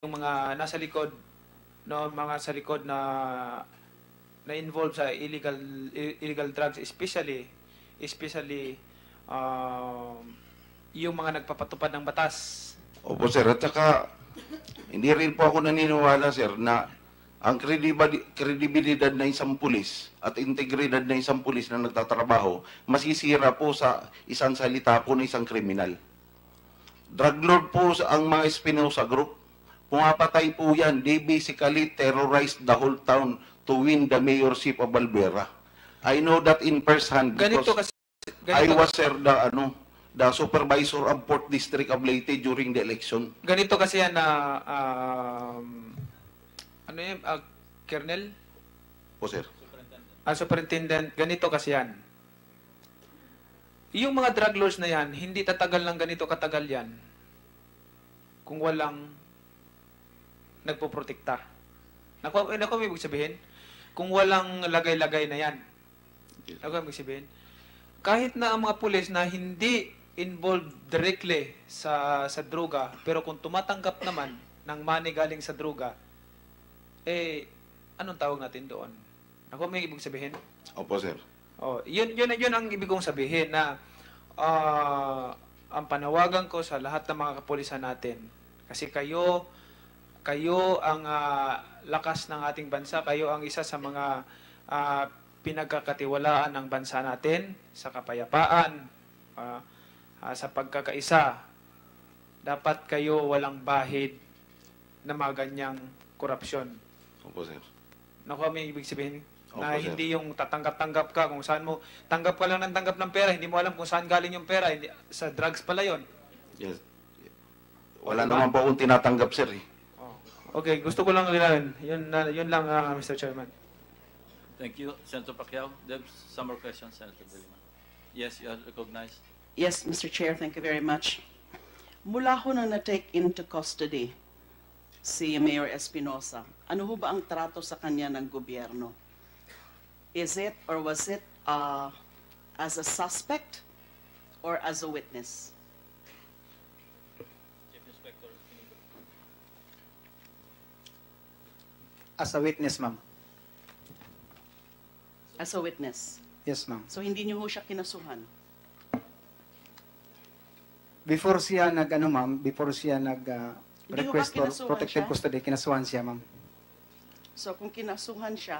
yung mga nasa likod, no, mga sa likod na involved sa illegal drugs, especially yung mga nagpapatupad ng batas. Opo sir, at saka hindi rin po ako naniniwala sir na ang kredibilidad na isang pulis at integridad na isang pulis na nagtatrabaho masisira po sa isang salita po ng isang kriminal. Drug lord po ang mga Espinosa Group. Pumapatay po yan. They basically terrorized the whole town to win the mayorship of Albuera. I know that in first hand because I was sir the supervisor of 4th District of Leyte during the election. Ganito kasi yan na Colonel? Po sir. Superintendent, ganito kasi yan. Yung mga drug lords na yan, hindi tatagal ng ganito katagal yan kung walang nagpoprotekta. Naku, ibig sabihin? Kung walang lagay-lagay na yan. Naku, ibig sabihin? Kahit na ang mga pulis na hindi involved directly sa droga, pero kung tumatanggap naman ng money galing sa droga, anong tawag natin doon? Naku, may ibig sabihin? Opo sir. Oh, yun ang ibig kong sabihin na ang panawagan ko sa lahat ng mga kapulisan natin, kasi kayo ang lakas ng ating bansa, kayo ang isa sa mga pinagkakatiwalaan ng bansa natin sa kapayapaan, sa pagkakaisa. Dapat kayo walang bahid na mga ganyang korupsyon. Opo sir. Naku, may ibig sabihin na Opo, sir. hindi yung tatanggap-tanggap ka kung saan mo, tanggap ka lang ng tanggap ng pera, hindi mo alam kung saan galing yung pera, sa drugs pala yon. Yes. Wala naman po akong tinatanggap sir eh. Okay, gusto ko lang linawin. Yun lang, Mr. Chairman. Thank you, Senator Pacquiao. There's some more questions, Senator De Lima. Yes, you are recognized. Yes, Mr. Chair, thank you very much. Mula ho nang na-take into custody si Mayor Espinosa, ano ho ba ang trato sa kanya ng gobyerno? Is it or was it as a suspect or as a witness? Chief Inspector Pinigo. As a witness, ma'am. As a witness. Yes, ma'am. So hindi niyo ho siya kinasuhan? Before siya before siya Hindi ko ba request for kinasuhan protective siya? custody, kinasuhan siya, ma'am. So kung kinasuhan siya,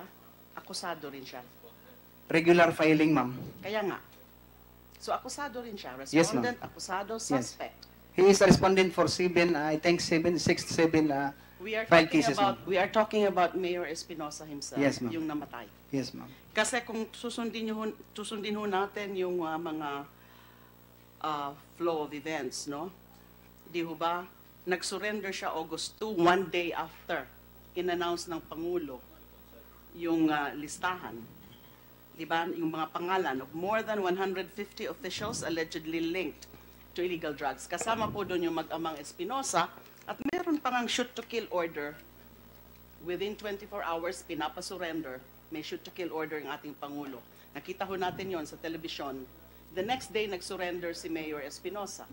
akusado rin siya. Regular filing, ma'am. Kaya nga. So akusado rin siya. Yes, ma'am. Respondent, akusado, Yes. suspect. He is a respondent for 6 to 7 We are File talking cases, about talking about Mayor Espinosa himself, Yes, ma'am. yung namatay. Yes, ma'am. Kasi kung susundin ho natin yung mga flow of events, no? Di ho ba nag-surrender siya August 2, one day after in-announce ng Pangulo yung listahan. Di ba? Yung mga pangalan of more than 150 officials allegedly linked to illegal drugs. Kasama po doon yung mag-amang Espinosa. At meron pa ngang shoot-to-kill order. Within 24 hours, pinapasurrender. May shoot-to-kill order ng ating Pangulo. Nakita ho natin yon sa telebisyon. The next day, nag-surrender si Mayor Espinosa.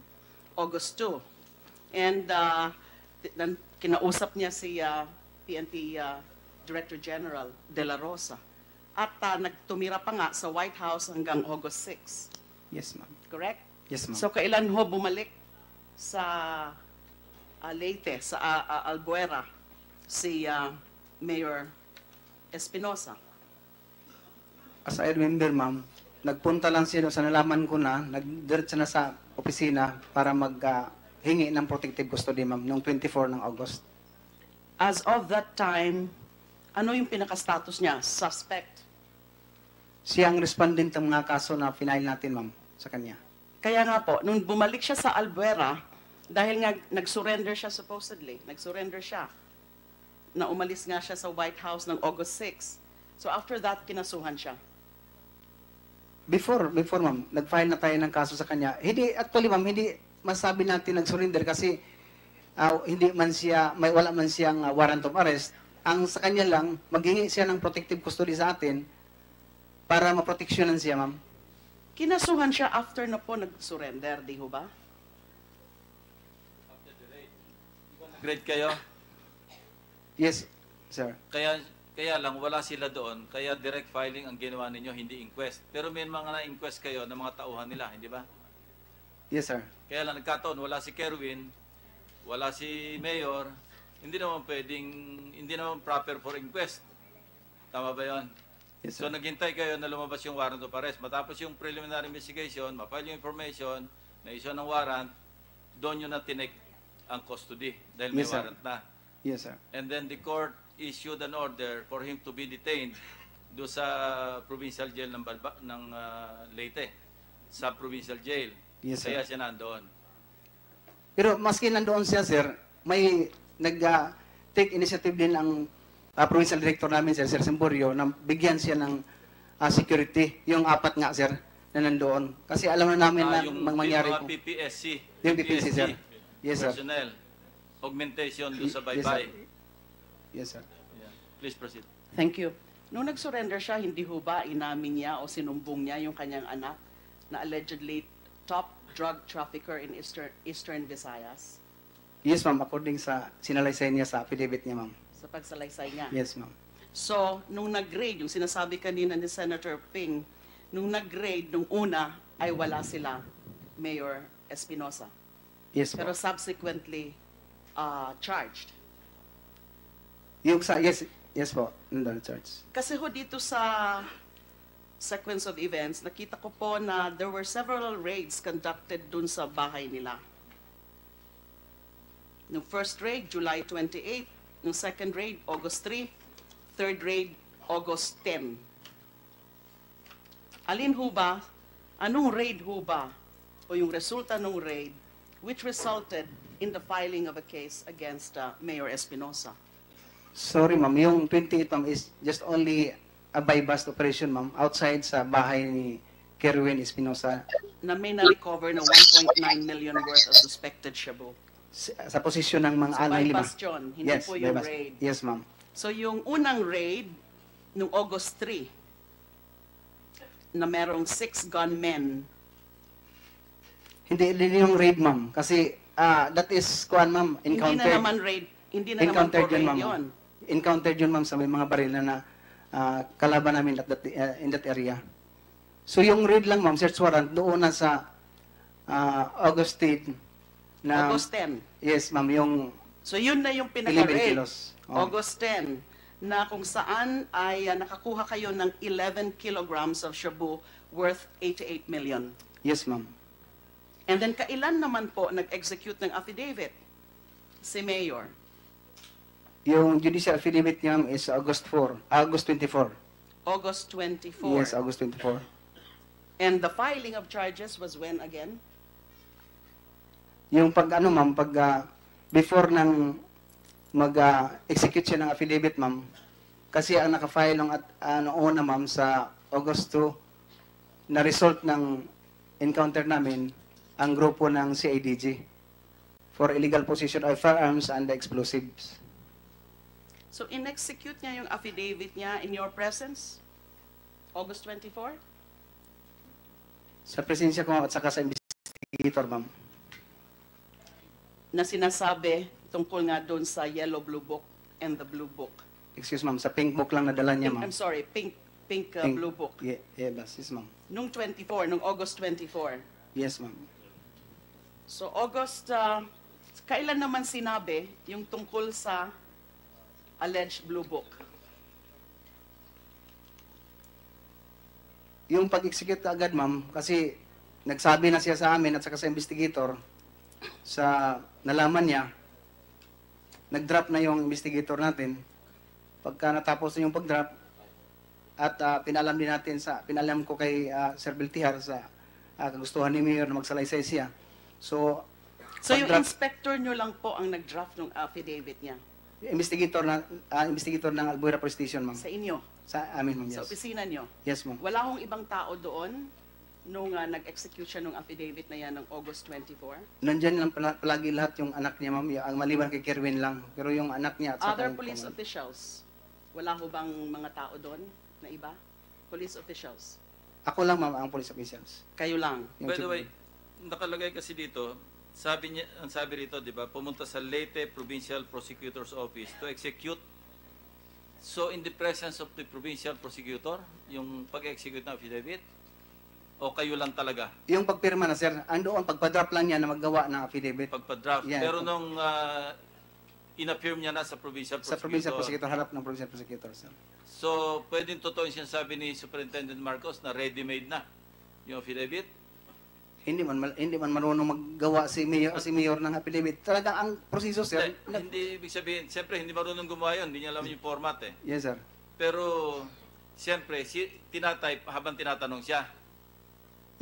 August 2. And kinausap niya si PNP Director General De La Rosa. At nagtumira pa nga sa White House hanggang August 6. Yes, ma'am. Correct? Yes, ma'am. So kailan ho bumalik sa Leyte, sa Albuera, si Mayor Espinosa? As I remember, ma'am, nagpunta lang siya sa nalaman ko na, nagdiretso na sa opisina para maghingi ng protective custody, ma'am, noong 24 ng August. As of that time, ano yung pinaka-status niya? Suspect. Siya ang respondent ng mga kaso na final natin, ma'am, sa kanya. Kaya nga po, nung bumalik siya sa Albuera, dahil nga nag-surrender siya supposedly, nag-surrender siya, na umalis nga siya sa White House ng August 6. So after that, kinasuhan siya. Before, ma'am, nag-file na tayo ng kaso sa kanya. Actually, ma'am, hindi masabi natin nag-surrender kasi wala man siyang warrant of arrest. Ang sa kanya lang, maghingi siya ng protective custody sa atin para maproteksyonan siya, ma'am. Kinasuhan siya after na po nag-surrender, di ho ba? Grade kayo. Yes, sir. Kaya lang wala sila doon, kaya direct filing ang ginawa ninyo, hindi inquest. Pero may mga na-inquest kayo ng mga tauhan nila, hindi ba? Yes, sir. Kaya lang nagkataon, wala si Kerwin, wala si Mayor, hindi naman proper for inquest. Tama ba 'yon? Yes, So sir. naghintay kayo na lumabas yung warrant of arrest. Matapos yung preliminary investigation, mapile yung information, na-issue ng warrant, doon yun na tinik ang custody dahil may Yes, sir. warrant na. Yes, sir. And then the court issued an order for him to be detained do sa provincial jail ng Leyte, sa provincial jail. Yes, sir. Kaya siya nandoon. Pero maski nandoon siya, sir, may take initiative din ang provincial director namin, sir Semborio, na bigyan siya ng security. Yung 4 nga, sir, na nandoon. Kasi alam na namin na Yung mangyari mga po. PPSC. Yung PPSC, sir. Yes, sir. Personnel. Augmentation do sa Yes, baybay. sir. Yes, sir. Yeah. Please proceed. Thank you. Nung nag-surrender siya, hindi ho ba inamin niya o sinumbong niya yung kanyang anak na allegedly top drug trafficker in Eastern Visayas Yes, ma'am. According sa sinalaysay niya sa affidavit niya, ma'am. sa pagsalaysay niya? Yes, ma'am. So, nung nag-grade, yung sinasabi kanina ni Senator Ping, nung nag-grade, nung una, ay wala sila, Mayor Espinosa. Yes, Pero ma'am. subsequently, charged. Yung sa, yes po, nandun, church. Kasi ho dito sa sequence of events, nakita ko po na there were several raids conducted dun sa bahay nila. Nung first raid, July 28. Nung second raid, August 3. Third raid, August 10. Alin ho ba, anong raid ho ba, o yung resulta ng raid, which resulted in the filing of a case against Mayor Espinosa? Sorry, ma'am. Yung 28, ma'am, is just only a buy-bust operation, ma'am, outside sa bahay ni Kerwin Espinosa. Na may na-recover na 1.9 million worth of suspected shabu. Sa posisyon ng mga So, alay lima. bypass yun, hindi po yung bypass. raid. Yes, ma'am. So, yung unang raid, nung August 3, na merong 6 gunmen, Hindi yung raid, ma'am. Kasi, that is, kuan, ma'am, hindi na encountered. naman raid, hindi na naman po Encountered yun, raid ma'am. yun. Encountered yun, ma'am, sa may mga baril na kalaban namin in that area. So, yung raid lang, ma'am, search warrant, doon na sa August 8, na, August 10. yes, ma'am, yung So, yun na yung 11 pinaka-raid. kilos. Oh. August 10, na kung saan ay nakakuha kayo ng 11 kilograms of shabu worth 88 million. Yes, ma'am. And then, kailan naman po nag-execute ng affidavit? Si Mayor. Yung judicial affidavit niya, ma'am, is August 24. August 24. Yes, August 24. And the filing of charges was when again? Yung pag ano, ma'am, before ng mag-execute siya ng affidavit, ma'am, kasi ang nakafile ng una, ma'am, sa August 2, na result ng encounter namin ang grupo ng CIDG for illegal possession of firearms and explosives. So, in-execute niya yung affidavit niya in your presence? August 24? Sa presensya ko, ma'am, at saka sa investigator, ma'am. Na sinasabi tungkol nga doon sa Yellow Blue Book and the Blue Book. Excuse, ma'am, sa pink book lang nadala niya, Pink, ma'am. I'm sorry, pink Pink. Blue Book. Yes, ma'am. Nung 24, nung August 24. Yes, ma'am. So, August, kailan naman sinabi yung tungkol sa alleged Blue Book? Yung pag-execute agad, ma'am, kasi nagsabi na siya sa amin at saka sa investigator, sa nalaman niya, nag-drop na yung investigator natin. Pagka natapos na yung pag-drop, at pinalam din natin pinalam ko kay Sir Beltihar sa kagustuhan ni Mayor na magsalaysay siya. So Yung pag-drop- inspector nyo lang po ang nag-draft ng affidavit niya investigator ng Albuera Police Station, ma'am. sa inyo, Sa amin, ma'am. sa Yes. opisina nyo. Yes, ma'am. Wala hong ibang tao doon nung nag-execute siya ng affidavit na yan ng August 24? Nandiyan lang palagi lahat yung anak niya, ma'am. Ang maliban kay Kerwin lang. Pero yung anak niya at saka Other yung police command. officials, wala ho bang mga tao doon na iba? Police officials? Ako lang, ma'am, ang police officials. Kayo lang? Yung By the chief- way, nakalagay kasi dito, ang sabi rito, di ba, pumunta sa Leyte Provincial Prosecutor's Office to execute. So, in the presence of the provincial prosecutor, yung pag-execute ng affidavit, o kayo lang talaga? Yung pagpirma na, sir, andoon, pagpa-drop lang niya na maggawa ng affidavit. Pagpa-draft. Yeah. Pero nung in-affirm niya na sa provincial Sa prosecutor. provincial prosecutor, harap ng provincial prosecutor, sir. So, pwedeng totoo yung sinasabi ni Superintendent Marcos na ready-made na yung affidavit? Hindi man marunong maggawa si mayor ng affidavit. Talagang ang proseso, sir. Hindi ibig sabihin, siyempre hindi marunong gumawa yun, hindi niya alam yung format eh. Yes, sir. Pero, siyempre, tinatype habang tinatanong siya.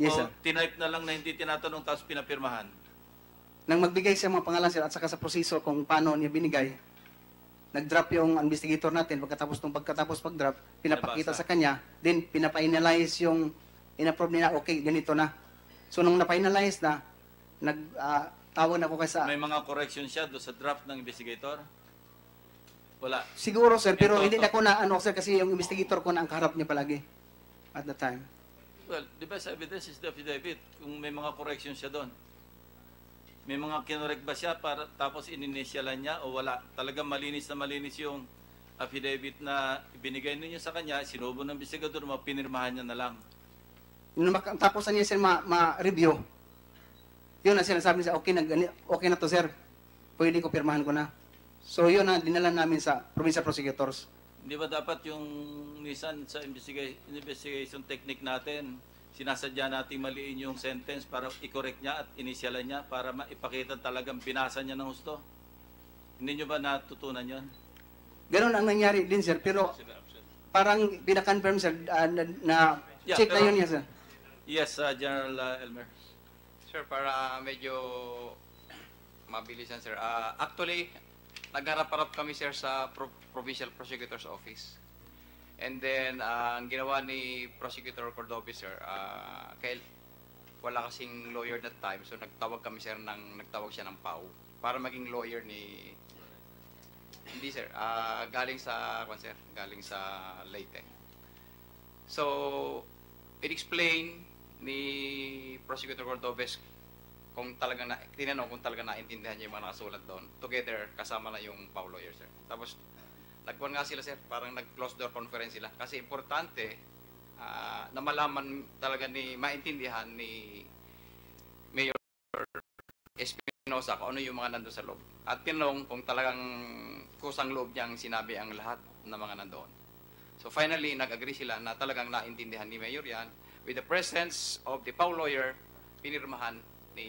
Yes, o sir. tinype na lang na hindi tinatanong tapos pinapirmahan. Nang magbigay siya mga pangalan, sir, at saka sa proseso kung paano niya binigay, nag-drop yung investigator natin. Pagkatapos pag-drop, pinapakita Nabasa. sa kanya, then pinapa-analyze yung in-approve nila, okay, ganito na. So, nung na-finalize na, tawag na ako kay sa... May mga correction siya doon sa draft ng investigator? Wala. Siguro, sir, pero Ito, hindi na ko na, sir, kasi yung investigator ko na ang kaharap niya palagi at the time. Well, the best evidence is the affidavit. Kung may mga correction siya doon. May mga kinorek ba siya para tapos ininitialan niya o wala? Talagang malinis na malinis yung affidavit na ibinigay ninyo sa kanya, sinubo ng investigador mo, pinirmahan niya na lang. Nung tapos na niya, sir, ma-review, yun na sinasabi niya, okay na to, sir. Pwede ko, pirmahan ko na. So, yun na, dinala namin sa provincial prosecutors. Hindi ba dapat yung minsan sa investigation technique natin, sinasadya natin maliin yung sentence para i-correct niya at inisyalan niya para maipakita talagang pinasa niya ng husto? Hindi nyo ba natutunan yon? Ganon ang nangyari din, sir. Pero parang pinakonfirm, sir, na Yeah, check na pero- yun niya, sir. Yes, General Elmer. Sir, para medyo mabilisan, sir. Actually, nagharap-harap kami, sir, sa Provincial Prosecutor's Office. And then, ang ginawa ni Prosecutor Cordobes, sir, wala kasing lawyer that time, so nagtawag siya ng PAW para maging lawyer ni... Hindi, sir. Galing sa Leyte. So, it-explain ni Prosecutor Cordobes tinanong kung talagang naintindihan niya yung mga nakasulat doon. Together, kasama na yung PAW lawyer, sir. Tapos, nagkuhan nga sila, sir, parang nag-close door conference sila. Kasi importante na malaman talaga maintindihan ni Mayor Espinosa kung ano yung mga nandun sa loob. At tinanong kung talagang kusang loob niyang sinabi ang lahat ng mga nandoon. So finally, nag-agree sila na talagang naintindihan ni Mayor yan. With the presence of the PAW lawyer, pinirmahan ni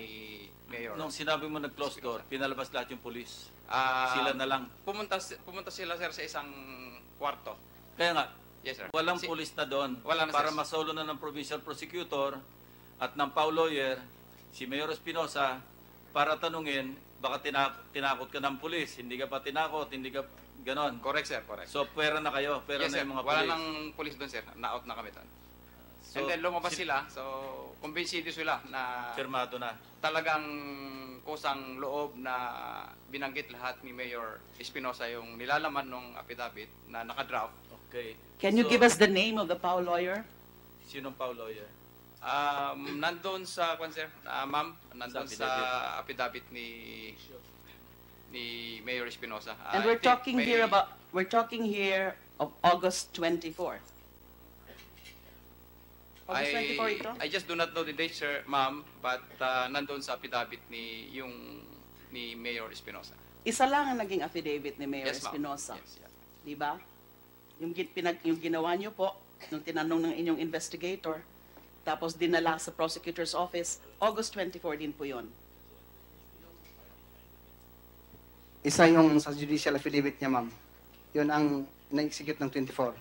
Mayor. Nung sinabi mo nag-close door, pinalabas lahat yung pulis. Ah, Sila na lang. Pumunta sila, sir, sa isang kwarto. Kaya nga, Yes, sir. walang pulis na doon. Wala na, Para sir. masolo na ng provincial prosecutor at ng PAW lawyer, si Mayor Espinosa, para tanungin, baka tinakot ka ng pulis, hindi ka pa tinakot, hindi ka ganon. Correct, sir. Correct. So, pwera na kayo, pwera Yes, na sir. yung mga Wala pulis. nang pulis doon, sir. Na-out na kami doon. So, And then lumabas sila. So, kumbinsido sila na Firmado na. talagang kusang loob na binanggit lahat ni Mayor Espinosa yung nilalaman ng affidavit na nakadraft. Okay. Can you So, give us the name of the PAW lawyer? Sinong PAW lawyer? Nandun sa, sir, ma'am, nandun Sa sa affidavit ni Mayor Espinosa. And I we're think we're talking here of August 24. August 24 ito? I just do not know the date, sir, ma'am, but nandun sa affidavit ni Mayor Espinosa. Isa lang ang naging affidavit ni Mayor Yes, ma'am. Espinosa. Yes, yes. Di ba? Yung ginawa niyo po, nung tinanong ng inyong investigator, tapos dinala sa prosecutor's office, August 24 din po yun. Isa yung sa judicial affidavit niya, ma'am. Yun ang na-execute ng 24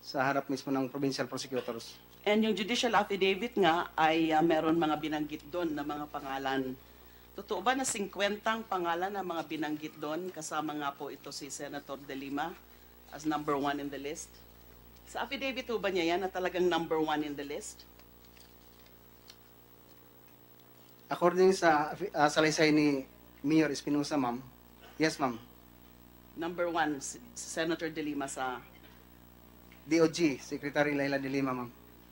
sa harap mismo ng provincial prosecutors. And yung judicial affidavit nga ay meron mga binanggit doon na mga pangalan. Totoo ba na 50 pangalan na mga binanggit doon? Kasama nga po ito si Senator De Lima as number 1 in the list. Sa affidavit po ba niya yan na talagang number 1 in the list? According sa salaysay ni Mayor Espinosa, ma'am, yes, ma'am, Number 1, si Senator De Lima sa DOG, Secretary Laila de Lima, ma'am.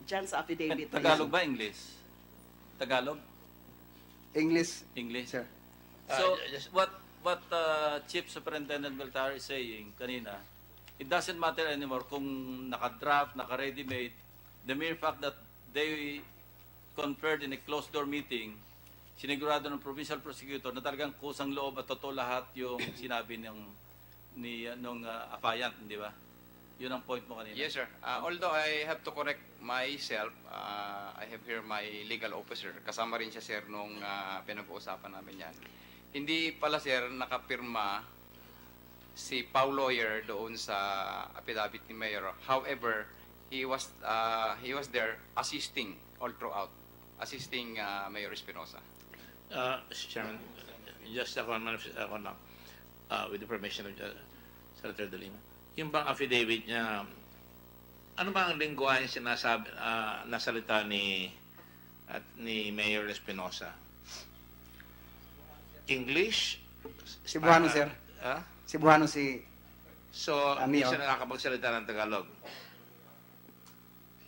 dyan sa affidavit. Tagalog ba, English? Tagalog? English, English? sir. So, Just- what Chief Superintendent Baltar is saying kanina, it doesn't matter anymore kung naka-draft, naka-ready-made. The mere fact that they conferred in a closed-door meeting, sinigurado ng provincial prosecutor na talagang kusang loob at totoo lahat yung sinabi nung affiant, di ba? Yun ang point mo kanina. Yes, sir. Although I have to correct myself, I have here my legal officer. Kasama rin siya, sir, nung pinag-uusapan namin yan. Hindi pala, sir, nakapirma si Pau Lawyer doon sa affidavit ni Mayor. However, he was there assisting all throughout, assisting Mayor Espinosa. Mr. Chairman, just ako lang, with the permission of Senator De Lima. Yung bang affidavit niya, ano ba ang lingwahe sinasabi, nasalita ni Mayor Espinosa? English? Cebuano, sir. Ah? Cebuano si So, hindi Mayor. siya nakakapagsalita ng Tagalog.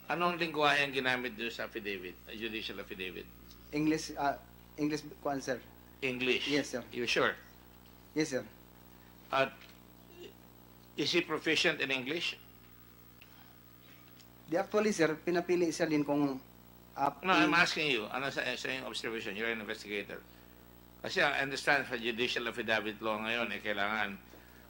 Anong lingwahe ang ginamit doon sa affidavit, judicial affidavit? English, English kuan, sir. English? Yes, sir. You sure? Yes, sir. At is he proficient in English? Actually, sir, pinapili siya din kung No, I'm asking you. Ano sa iyong observation? You're an investigator. Kasi I understand sa judicial affidavit law ngayon, kailangan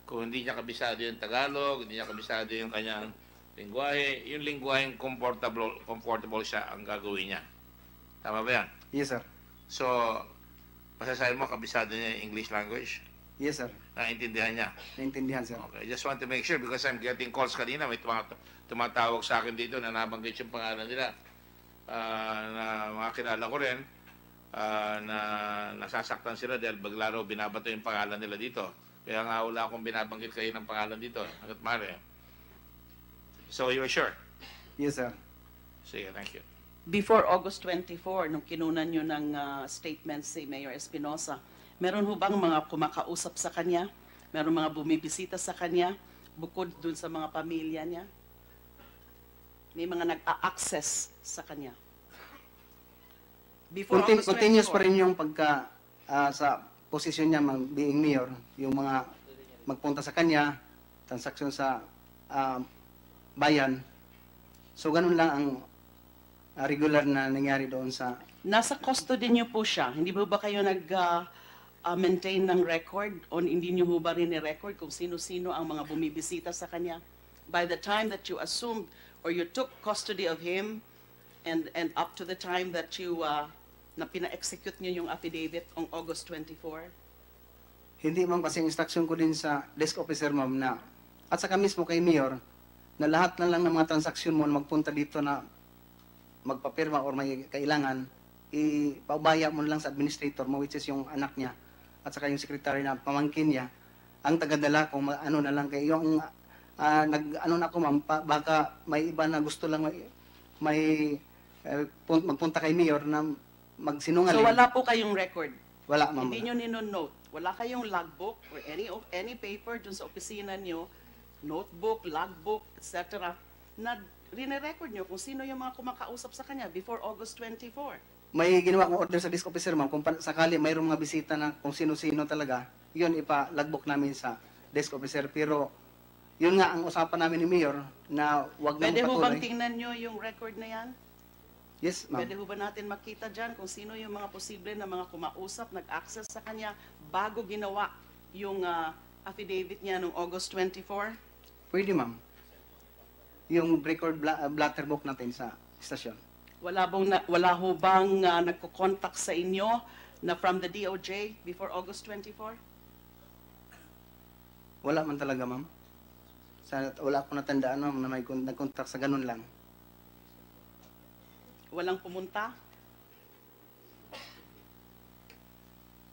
kung hindi niya kabisado yung Tagalog, hindi niya kabisado yung kanyang lingwahe, yung lingwaheng comfortable siya ang gagawin niya. Tama ba yan? Yes, sir. So, masasabi mo, kabisado niya yung English language? Yes, sir. Naintindihan niya? Naintindihan, sir. Okay, just want to make sure because I'm getting calls kanina, may tumatawag sa akin dito na nabanggit yung pangalan nila. Na mga kilala ko rin, na nasasaktan sila dahil baglaro binabato yung pangalan nila dito. Kaya nga wala akong binabanggit kayo ng pangalan dito. Hanggat mare. So, you're sure? Yes, sir. Sige, thank you. Before August 24, nung kinunan nyo ng statement si Mayor Espinosa, meron ho bang mga kumakausap sa kanya? Meron mga bumibisita sa kanya? Bukod dun sa mga pamilya niya? May mga nag-a-access sa kanya? Before August 24. Continuous pa rin yung pagka sa posisyon niya being mayor, yung mga magpunta sa kanya, transaksyon sa bayan. So ganun lang ang regular na nangyari doon sa... Nasa custody niyo po siya. Hindi ba kayo nag-maintain ng record o hindi niyo ba rin ni-record kung sino-sino ang mga bumibisita sa kanya? By the time that you assumed or you took custody of him and up to the time that you na pina-execute niyo yung affidavit on August 24? Hindi ma'am, kasi instruction ko din sa desk officer ma'am na at saka mismo kay mayor na lahat na lang ng mga transaksyon mo na magpunta dito na magpapirma or may kailangan, ipaubaya mo lang sa administrator mo, which is yung anak niya at saka yung secretary na pamangkin niya ang tagadala kung ano na lang kayo yung nag-ano na ako ma'am, baka may iba na gusto lang magpunta kay mayor na magsinungaling. So wala po kayong record? Wala ma'am. Hindi nyo nino-note? Wala kayong logbook or any paper dun sa opisina nyo, notebook, logbook, etc. na rine-record nyo kung sino yung mga kumakausap sa kanya before August 24? May ginawa kong order sa desk officer ma'am kung sakali mayroong mga bisita na kung sino-sino talaga, yun ipa-logbook namin sa desk officer. Pero yun nga ang usapan namin ni Mayor na wag na Pwede ho bang patuloy. tingnan nyo yung record na yan? Yes, ma'am. Pwede ho ba natin makita dyan kung sino yung mga posible na mga kumausap, nag-access sa kanya bago ginawa yung affidavit niya noong August 24? Pwede, ma'am. Yung record blatter book natin sa istasyon. Wala ho bang nagko-contact sa inyo na from the DOJ before August 24? Wala man talaga, ma'am. Wala akong natandaan, ma'am, na may nag-contact sa ganun lang. Walang pumunta?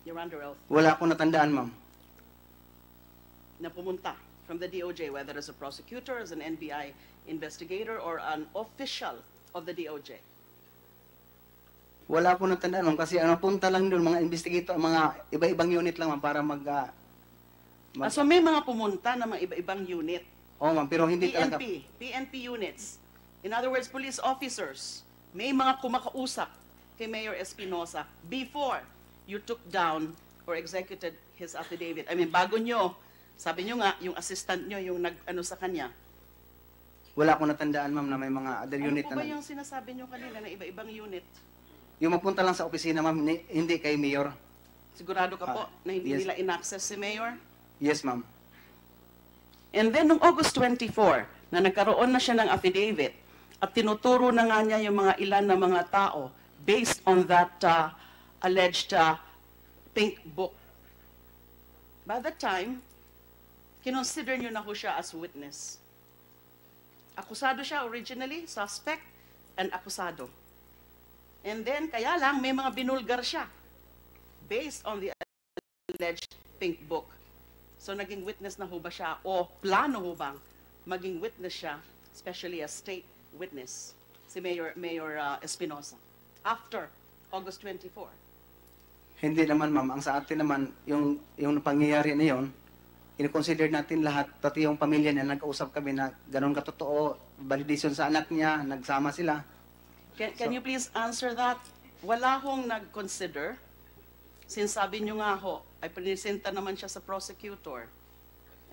You're under oath. Wala akong natandaan, ma'am. Na pumunta from the DOJ, whether as a prosecutor, as an NBI investigator, or an official of the DOJ? Wala akong natandaan, ma'am, kasi punta lang doon, mga investigator, mga iba-ibang unit lang, ma'am, para So may mga pumunta na mga iba-ibang unit? Oh, ma'am, pero hindi talaga... PNP units. In other words, police officers, may mga kumakausap kay Mayor Espinosa before you took down or executed his affidavit? I mean, bago nyo, sabi nyo nga, yung assistant nyo, yung nag-ano sa kanya. Wala akong natandaan, ma'am, na may mga other Ano unit po ba na yung sinasabi nyo kanina na iba-ibang unit? yung magpunta lang sa opisina, ma'am, hindi kay Mayor. Sigurado ka po na hindi yes. nila in-access si Mayor? Yes, ma'am. And then, noong August 24, na nagkaroon na siya ng affidavit, at tinuturo na nga niya yung mga ilan na mga tao based on that alleged pink book. By that time, kinonsider niyo na ho siya as witness. Akusado siya originally, suspect, and akusado. And then, kaya lang, may mga binulgar siya based on the alleged pink book. So, naging witness na ho ba siya? O plano ho bang maging witness siya, especially a state witness, si Mayor Espinosa, after August 24? Hindi naman, ma'am. Ang sa atin naman, yung pangyayari na yon, i-consider natin lahat, pati yung pamilya niya, nagkausap kami na ganun katotoo, validation sa anak niya, nagsama sila. Can you please answer that? Wala hong nag-consider, since sabi nyo nga ho, ay presenta naman siya sa prosecutor.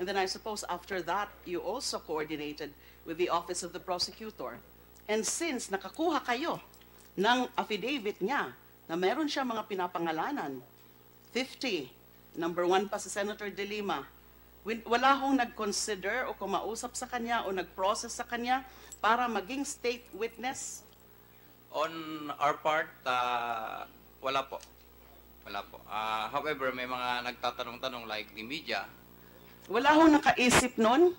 And then I suppose after that, you also coordinated with the Office of the Prosecutor. And since nakakuha kayo ng affidavit niya na meron siya mga pinapangalanan, 50, number 1 pa si Senator De Lima, wala hong nag-consider o kumausap sa kanya o nag-process sa kanya para maging state witness? On our part, wala po. Wala po. However, may mga nagtatanong-tanong like the media. Wala hong nakaisip nun?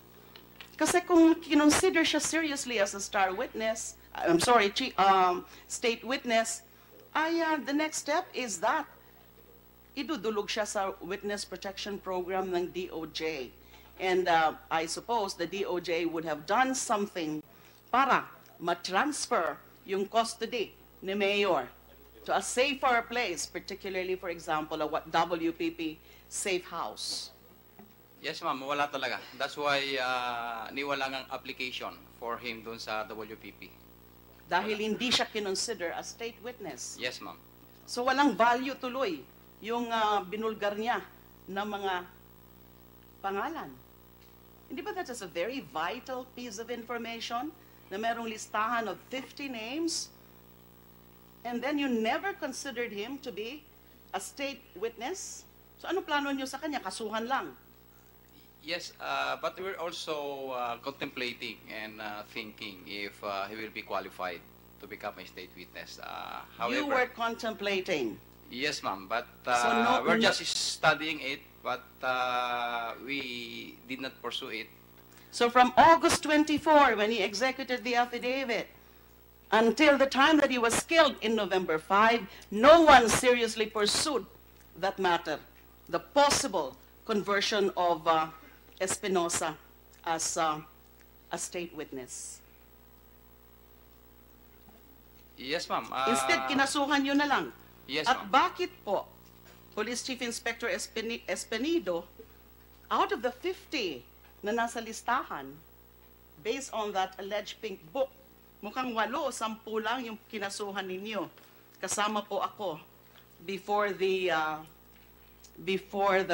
Kasi kung kinonsider siya seriously as a star witness, state witness, the next step is that idudulog siya sa Witness Protection Program ng DOJ. And I suppose the DOJ would have done something para ma-transfer yung custody ni Mayor to a safer place, particularly, for example, a WPP safe house. Yes, ma'am. Wala talaga. That's why niwala ang application for him dun sa WPP. Dahil hindi siya kinonsider as state witness. Yes, ma'am. So walang value tuloy yung binulgar niya na mga pangalan. Hindi ba that is a very vital piece of information na merong listahan of 50 names and then you never considered him to be a state witness? So ano plano niyo sa kanya? Kasuhan lang. Yes, but we're also contemplating and thinking if he will be qualified to become a state witness. However, You were contemplating. yes, ma'am, but So we're just studying it, but we did not pursue it. So from August 24, when he executed the affidavit, until the time that he was killed in November 5, no one seriously pursued that matter, the possible conversion of Espinosa as a state witness. Yes, ma'am. Instead, kinasuhan nyo na lang. Yes, At ma'am. bakit po, Police Chief Inspector Espinido, out of the 50 na nasa listahan, based on that alleged pink book, mukhang 8 o 10 lang yung kinasuhan ninyo. Kasama po ako before the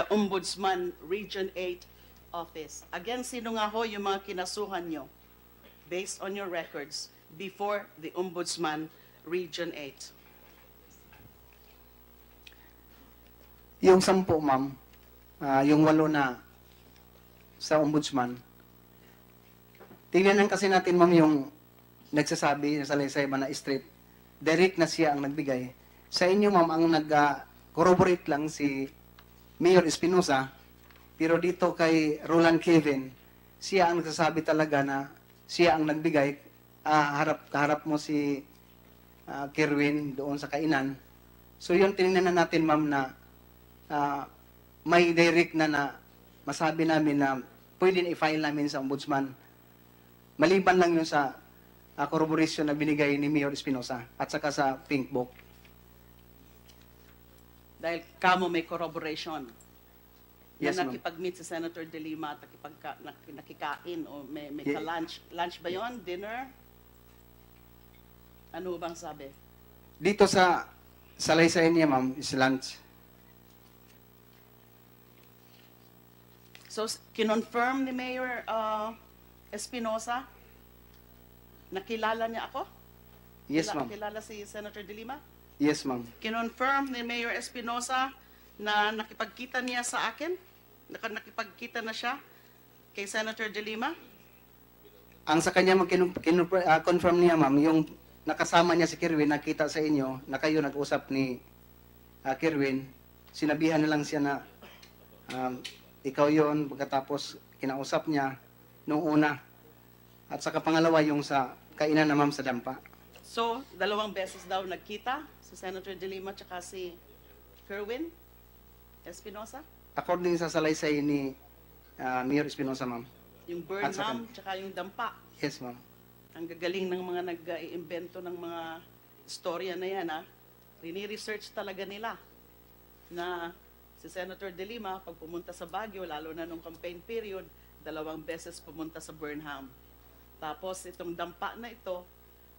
Ombudsman Region 8 office. Again, sino nga ho yung mga kinasuhan nyo based on your records before the Ombudsman Region 8? Yung 10, ma'am, yung 8 na sa ombudsman, tingnan kasi natin, ma'am, yung nagsasabi sa Salaysay na street, direct na siya ang nagbigay. Sa inyo, ma'am, ang nag-corroborate lang si Mayor Espinosa, pero dito kay Roland Kevin, siya ang nagsasabi talaga na siya ang nagbigay. Kaharap mo si Kerwin doon sa kainan. So yun, tinignan na natin, ma'am, na may direct na masabi namin na pwede na i-file namin sa ombudsman. Maliban lang yun sa corroboration na binigay ni Mayor Espinosa at saka sa pink book. Dahil kamo may corroboration. Yes, Na ma'am. nakipag-meet si Senator De Lima at nakikain o may Yeah. ka-lunch. Lunch ba yon? Dinner? Ano bang sabi? Dito sa Salaysay niya, ma'am, is lunch. So, kinonfirm ni Mayor Espinosa, nakilala niya ako? Yes, ma'am. Kilala si Senator De Lima? Yes, ma'am. Kinonfirm ni Mayor Espinosa na nakipagkita niya sa akin? Nakipagkita na siya kay Senator De Lima? Ang sa kanya confirm niya, ma'am, yung nakasama niya si Kirwin, nakita sa inyo, na kayo nag-usap ni Kirwin, sinabihan na lang siya na ikaw yon, pagkatapos kinausap niya nung una. At saka pangalawa yung sa kainan na ma'am sa dampa. So, 2 beses daw nagkita si Senator De Lima tsaka si Kerwin Espinosa? According sa salaysay ni Mayor Espinosa, ma'am. Yung At sa Burnham tsaka yung dampa. Yes, ma'am. Ang gagaling ng mga nag-iimbento ng mga istorya na yan, ha? Rini-research talaga nila na si Senator De Lima, pag pumunta sa Baguio, lalo na nung campaign period, 2 beses pumunta sa Burnham. Tapos itong dampa na ito,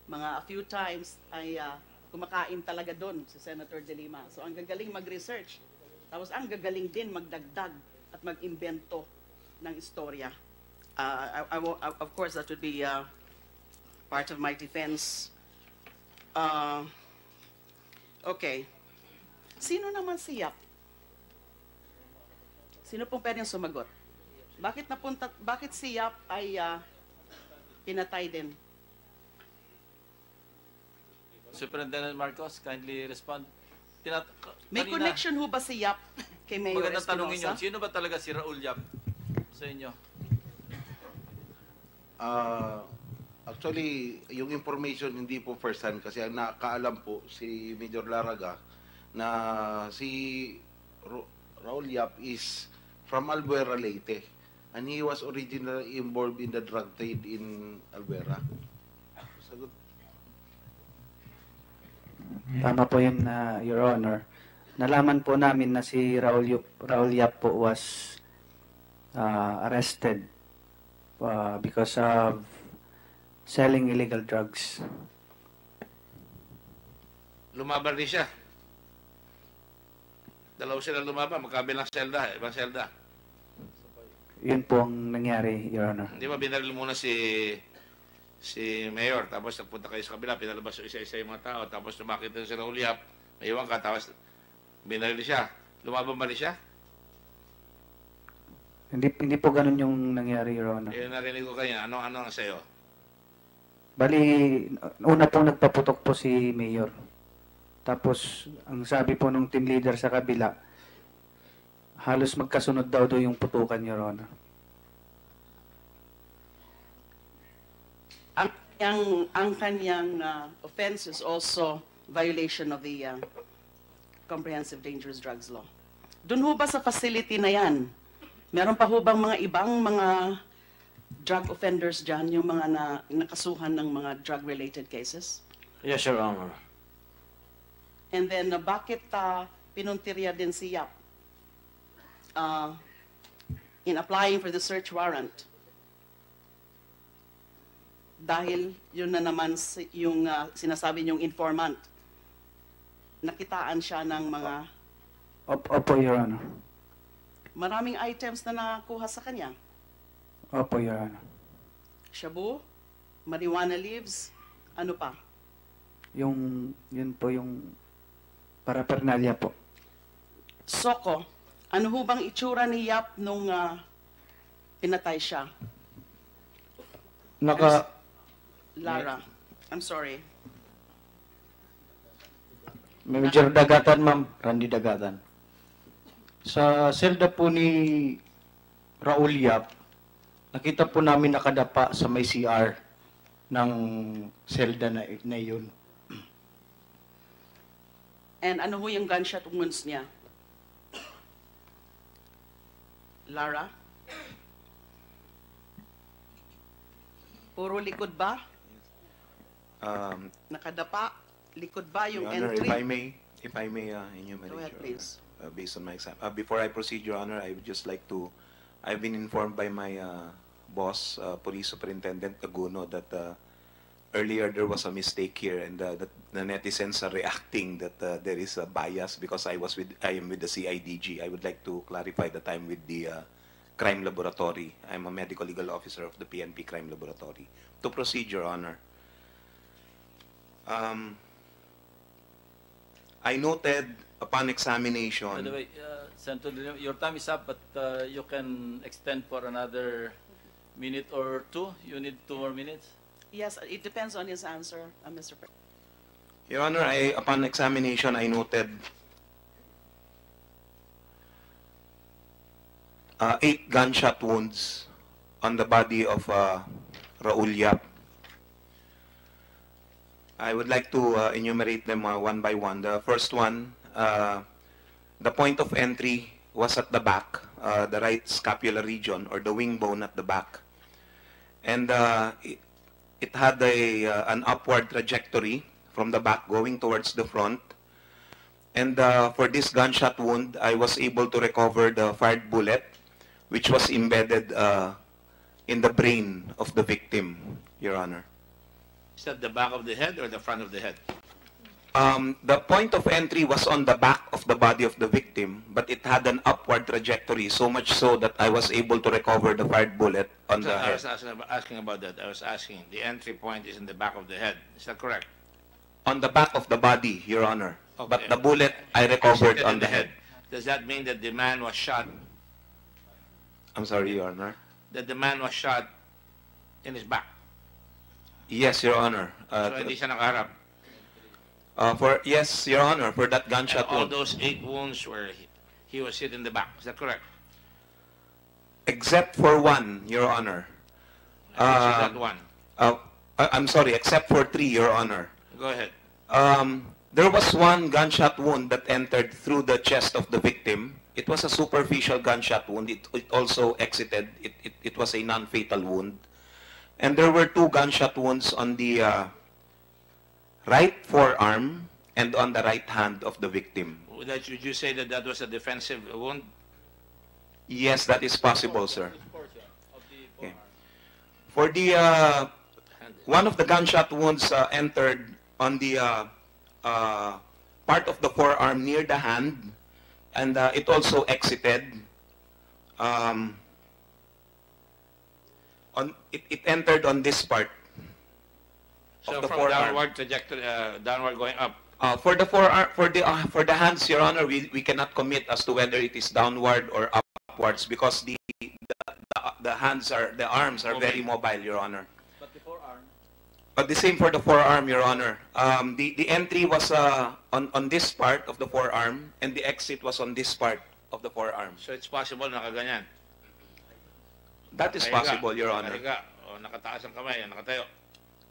mga a few times ay kumakain talaga doon si Senator De Lima. So ang gagaling mag-research. Tapos ang gagaling din magdagdag at mag-imbento ng istorya. Of course, that would be part of my defense. Okay. Sino naman si Yap? Sino pong pwedeng sumagot? Bakit si Yap ay pinatay din? Superintendent Marcos, kindly respond. May connection ho ba si Yap kay Mayor Magandang tanongin yun. Espinosa? Sino ba talaga si Raul Yap sa inyo? Actually, yung information hindi po first hand kasi ang nakaalam po si Major Laraga na si Raul Yap is from Albuera, Leyte. And he was originally involved in the drug trade in Albuera. Sagot. Tama po yun, Your Honor. Nalaman po namin na si Raul Yap po was arrested because of selling illegal drugs. Lumaban din siya. Dalawa sila lumaban, magkabilang selda, ibang selda. Yun po ang nangyari, Your Honor. Di ba binaril muna si Mayor, tapos nagpunta kayo sa kabila, pinalabas yung isa-isa yung mga tao, tapos lumakita si Raul Yap, may iwan ka, tapos binaril siya. Lumaban ba rin siya? Hindi po ganun yung nangyari, Your Honor. Yung narinig ko kanya, ano ang sa'yo? Bali, una pong nagpaputok po si Mayor. Tapos, ang sabi po nung team leader sa kabila, halos magkasunod daw yung putukan, Your Honor. Ang kanyang offense is also violation of the Comprehensive Dangerous Drugs Law. Doon ho ba sa facility na yan, meron pa ho bang mga ibang mga drug offenders dyan, yung mga nakasuhan ng mga drug-related cases? Yes, Your Honor. And then, bakit pinuntirya din si Yap in applying for the search warrant? Dahil yun na naman yung sinasabi niyong informant. Nakitaan siya ng mga Opo, Your Honor. maraming items na nakuha sa kanya. Opo, Your Honor. Shabu, marijuana leaves, ano pa? Yun po yung paraphernalia po. Soko, ano ho bang itsura ni Yap nung pinatay siya? Lara, I'm sorry. Major Dagatan, ma'am. Randy Dagatan. Sa selda po ni Raul Yap, nakita po namin nakadapa sa may CR ng selda na yun. And ano ho yung gunshot wounds niya? Lara? Puro likod ba? Nakadapa? Likod ba yung Your Honor, entry? if I may enumerate, Go ahead, Your please. Honor, based on my exam. Before I proceed, Your Honor, I would just like to, I've been informed by my boss, Police Superintendent Caguno, that earlier there was a mistake here, and that the netizens are reacting that there is a bias because I am with the CIDG. I would like to clarify that I'm with the Crime Laboratory. I'm a medical legal officer of the PNP Crime Laboratory. To proceed, Your Honor. I noted upon examination. By the way, Senator De Leon, your time is up, but you can extend for another minute or two. You need 2 more minutes. Yes, it depends on his answer, Mr. President. Your Honor, upon examination, I noted 8 gunshot wounds on the body of Raul Yap. I would like to enumerate them one by one. The first one, the point of entry was at the back, the right scapular region or the wing bone at the back. And it had an upward trajectory from the back going towards the front. And for this gunshot wound, I was able to recover the fired bullet, which was embedded in the brain of the victim, Your Honor. Is that the back of the head or the front of the head? The point of entry was on the back of the body of the victim, but it had an upward trajectory, so much so that I was able to recover the fired bullet on the I head. was asking about that. I was asking, the entry point is in the back of the head. Is that correct? On the back of the body, Your Honor. Okay. But the bullet I recovered Executed on in the head. Does that mean that the man was shot? I'm sorry, Your Honor. That the man was shot in his back? Yes, Your Honor. So hindi siya nakaharap? Yes, Your Honor, for that gunshot All wound. those 8 wounds where he was hit in the back. Is that correct? Except for one, Your Honor. I can see that one. I'm sorry, except for 3, Your Honor. Go ahead. There was one gunshot wound that entered through the chest of the victim. It was a superficial gunshot wound. It also exited. It was a non-fatal wound. And there were 2 gunshot wounds on the right forearm and on the right hand of the victim. Would you say that that was a defensive wound? Yes, that is possible, sir. Okay. For the one of the gunshot wounds entered on the part of the forearm near the hand, and it also exited. It entered on this part So of the from forearm. downward trajectory, downward going up. For the forearm, for the hands, Your Honor, we cannot commit as to whether it is downward or upwards because the arms are very mobile, Your Honor. But the forearm, But the same for the forearm, Your Honor. The entry was on this part of the forearm, and the exit was on this part of the forearm. So it's possible nakaganyan. That is Nakahiga, possible, Your Honor. Nakahiga, o nakataas ang kamay, nakatayo.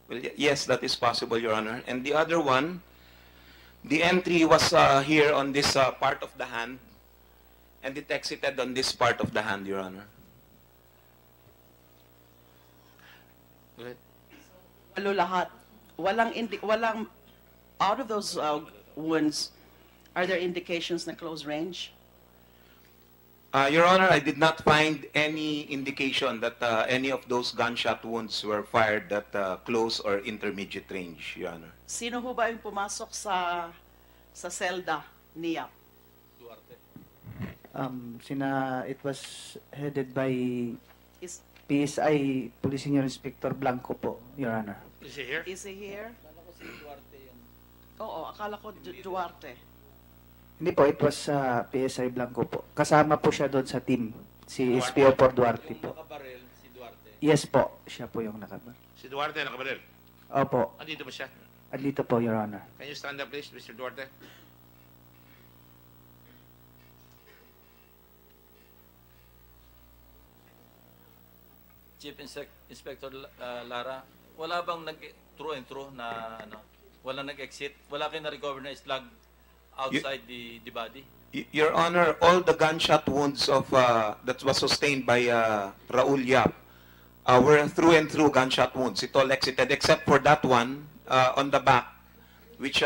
Well, yes, that is possible, Your Honor. And the other one, the entry was here on this part of the hand, and it exited on this part of the hand, Your Honor. Go ahead. Walo lahat. Walang out of those wounds, are there indications na close range? Your Honor, I did not find any indication that any of those gunshot wounds were fired at close or intermediate range, Your Honor. Sino ho ba yung pumasok sa selda niya? It was headed by Is PSI Police Senior Inspector Blanco po, Your Honor. Is he here? is he here? Oo, akala ko Duarte. Hindi po, it was PSI Blanco po. Kasama po siya doon sa team, si Duarte. SPO for Duarte po. nakabaril si Duarte. Yes po, siya po yung nakabar. Si Duarte nakabaril. Opo, Andito ba siya? andito po, Your Honor. Can you stand up please, Mr. Duarte? Chief Inspector Lara, wala bang through and through na wala nag-exit? Wala kayong na-recover na slug outside the body? Your Honor, all the gunshot wounds of that was sustained by Raul Yap were through and through gunshot wounds. It all exited except for that one on the back, which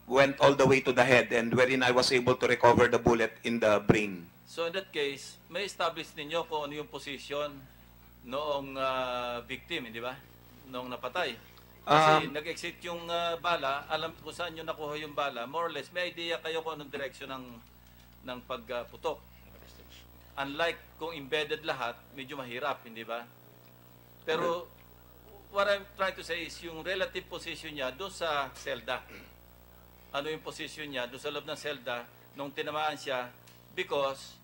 went all the way to the head, and wherein I was able to recover the bullet in the brain. So in that case, may establish ninyo kung ano yung position noong victim, di ba? Noong napatay. Kasi nag-exit yung bala, alam kung saan nyo nakuha yung bala, more or less, may idea kayo kung anong direksyon ng pagputok. unlike kung embedded lahat, medyo mahirap, hindi ba? Pero what I'm trying to say is yung relative position niya doon sa selda. Ano yung position niya doon sa loob ng selda nung tinamaan siya, because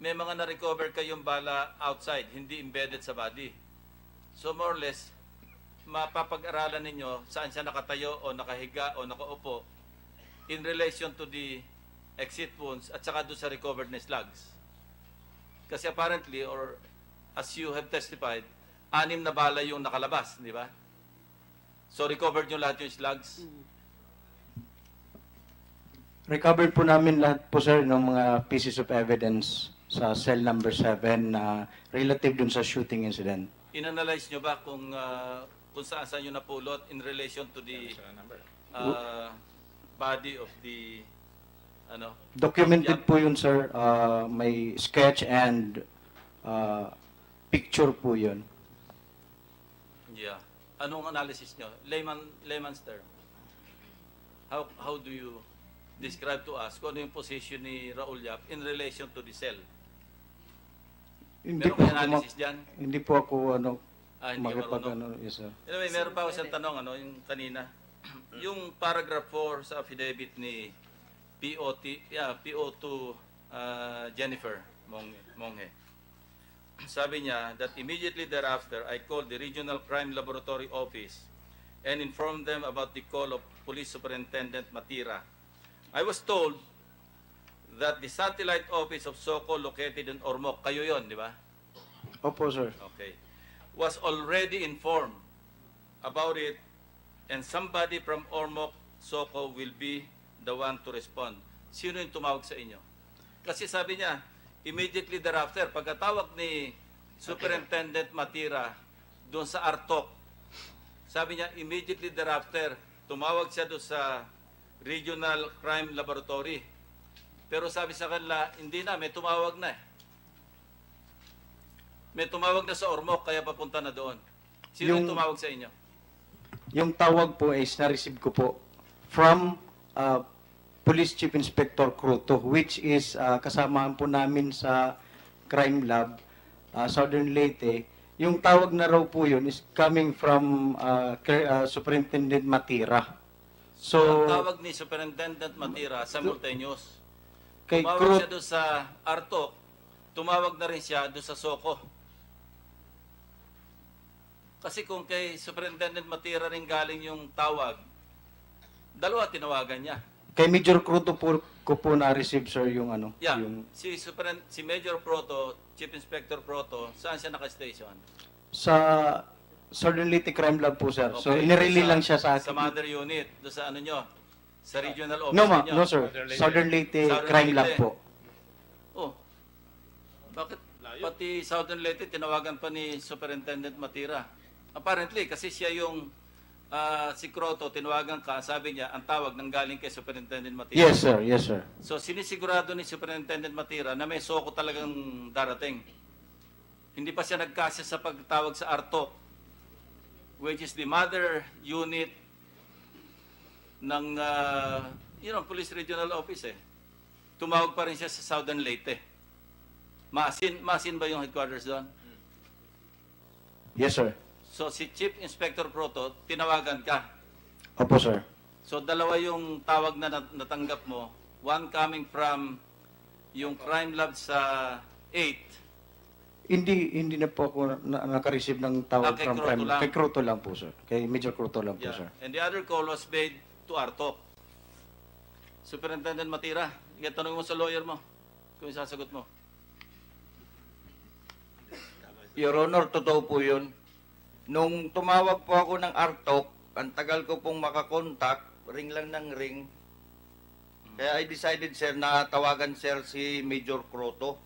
may mga na-recover kayong bala outside, hindi embedded sa body. So more or less, mapapag-aralan ninyo saan siya nakatayo o nakahiga o nakaupo in relation to the exit wounds at saka doon sa recovered na slugs. Kasi apparently, or as you have testified, 6 na bala yung nakalabas, di ba? So recovered nyo lahat yung slugs? Recovered po namin lahat po, sir, ng mga pieces of evidence sa cell number 7 na relative dun sa shooting incident. In-analyze nyo ba kung saan nyo napulot in relation to the body of the Documented po yun, sir. May sketch and picture po yun. Yeah. Anong analysis nyo? Layman's term. How do you describe to us kung ano yung position ni Raul Yap in relation to the cell? Hindi Meron po kayo analysis dyan? Hindi po ako Hindi ka marunong. yes, sir. Anyway, meron pa ako isang tanong, yung kanina. Yung paragraph 4 sa affidavit ni PO2 Jennifer Monghe. Sabi niya that immediately thereafter, I called the Regional Crime Laboratory Office and informed them about the call of Police Superintendent Matira. I was told that the satellite office of SOCO located in Ormoc, kayo yon, di ba? Opo, sir. Okay. Was already informed about it, and somebody from Ormoc, SOCO will be the one to respond. Sino yung tumawag sa inyo? Kasi sabi niya, immediately thereafter, pagkatawag ni Superintendent Matira doon sa Artok, sabi niya, immediately thereafter, tumawag siya doon sa Regional Crime Laboratory. Pero sabi sa kanila, hindi na, may tumawag na eh. May tumawag na sa Ormoc, kaya papunta na doon. Sino yung tumawag sa inyo? Yung tawag po is na-receive ko po from Police Chief Inspector Cruto, which is kasamahan po namin sa Crime Lab, Southern Leyte. Yung tawag na raw po yun is coming from Superintendent Matira. So, ang tawag ni Superintendent Matira, simultaneous. kay Tumawag Cruto, siya doon sa Artok, tumawag na rin siya doon sa SOCO. Kasi kung kay Superintendent Matira rin galing yung tawag, dalawa tinawagan niya. kay Major Cruto po, ko po na-receive, sir, yung ano. Yeah, Yung, si Major Proto, Chief Inspector Proto, saan siya naka-station? sa Southern Leyte Crime Lab po, sir. So, Okay, inirelay sa- lang siya sa Sa akin. mother unit, doon sa ano nyo? Sa regional office No, niyo? no, sir. Southern Leyte Southern Crime Lab Leyte. po. Oh. Bakit pati Southern Leyte tinawagan pa ni Superintendent Matira? Apparently, kasi siya yung si Croto, tinawagan ka, sabi niya, ang tawag nang galing kay Superintendent Matira. Yes, sir. Yes, sir. So, sinisigurado ni Superintendent Matira na may SOCO talagang darating. Hindi pa siya nagkasya sa pagtawag sa Artok, which is the mother unit ng Police Regional Office eh. Tumawag pa rin siya sa Southern Leyte. Masin ba yung headquarters doon? Yes, sir. So si Chief Inspector Proto, tinawagan ka. Opo, sir. So dalawa yung tawag na natanggap mo. One coming from yung crime lab sa 8. Hindi na po ako naka-receive ng tawag Kay from Cruto Crime. lang. Kay Cruto lang po, sir. Kay Major Cruto lang po, Yeah. sir. And the other call was made to Artok. Superintendent Matira, tanong mo sa lawyer mo kung sasagot mo. Your Honor, totoo po yun. Nung tumawag po ako ng Artok, ang tagal ko pong makakontak, ring lang ng ring. Kaya I decided, sir, na tawagan, sir, si Major Croto.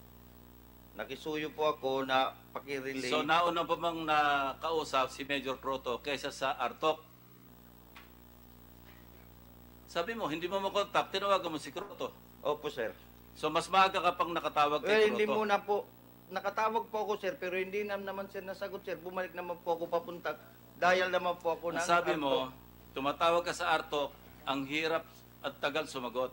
Nakisuyo po ako na pakirelay. So nauna pa bang nakausap si Major Proto kaysa sa Artok? Sabi mo, hindi mo makontak, tinawagan mo si Croto. Opo, sir. So mas maaga ka pang nakatawag kay Well, Croto. hindi muna po. Nakatawag po ako, sir, pero hindi naman, sir, nasagot, sir. Bumalik naman po ako papunta. Dial naman po ako Ang ng sabi Artok. mo, tumatawag ka sa Artok, ang hirap at tagal sumagot.